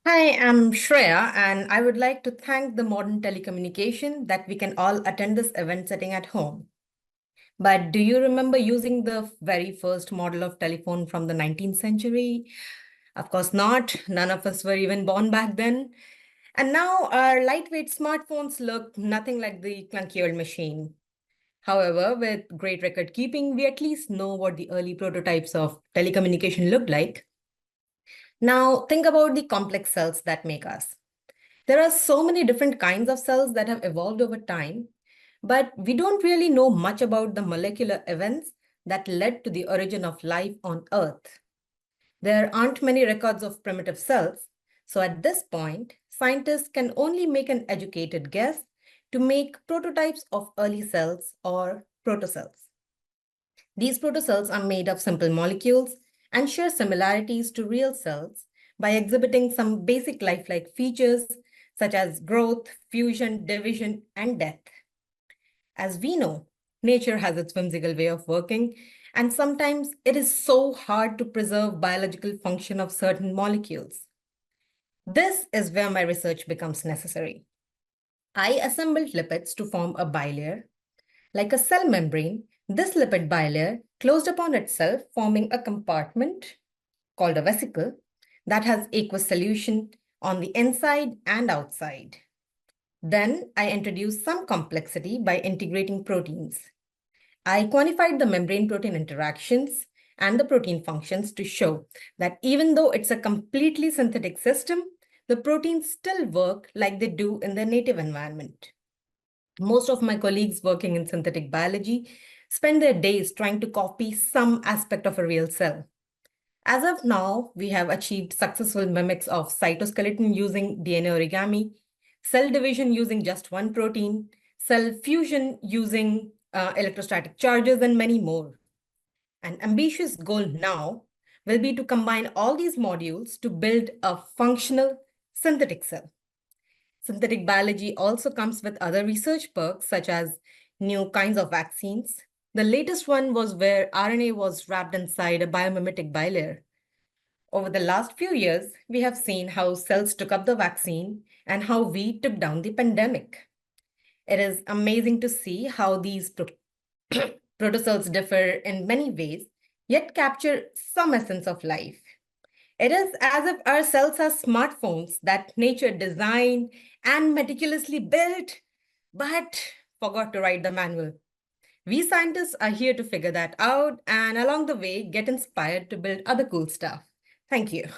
Hi, I'm Shreya, and I would like to thank the modern telecommunication that we can all attend this event sitting at home. But do you remember using the very first model of telephone from the 19th century? Of course not. None of us were even born back then. And now our lightweight smartphones look nothing like the clunky old machine. However, with great record keeping, we at least know what the early prototypes of telecommunication looked like. Now, think about the complex cells that make us. There are so many different kinds of cells that have evolved over time, but we don't really know much about the molecular events that led to the origin of life on Earth. There aren't many records of primitive cells, so at this point, scientists can only make an educated guess to make prototypes of early cells or protocells. These protocells are made of simple molecules and share similarities to real cells by exhibiting some basic lifelike features such as growth, fusion, division, and death. As we know, nature has its whimsical way of working, and sometimes it is so hard to preserve biological function of certain molecules. This is where my research becomes necessary. I assembled lipids to form a bilayer. Like a cell membrane, this lipid bilayer closed upon itself, forming a compartment called a vesicle that has aqueous solution on the inside and outside. Then I introduced some complexity by integrating proteins. I quantified the membrane-protein interactions and the protein functions to show that even though it's a completely synthetic system, the proteins still work like they do in their native environment. Most of my colleagues working in synthetic biology spend their days trying to copy some aspect of a real cell. As of now, we have achieved successful mimics of cytoskeleton using DNA origami, cell division using just one protein, cell fusion using electrostatic charges, and many more. An ambitious goal now will be to combine all these modules to build a functional synthetic cell. Synthetic biology also comes with other research perks, such as new kinds of vaccines. The latest one was where RNA was wrapped inside a biomimetic bilayer. Over the last few years, we have seen how cells took up the vaccine and how we took down the pandemic. It is amazing to see how these protocells differ in many ways, yet capture some essence of life. It is as if our cells are smartphones that nature designed and meticulously built, but forgot to write the manual. We scientists are here to figure that out and along the way get inspired to build other cool stuff. Thank you.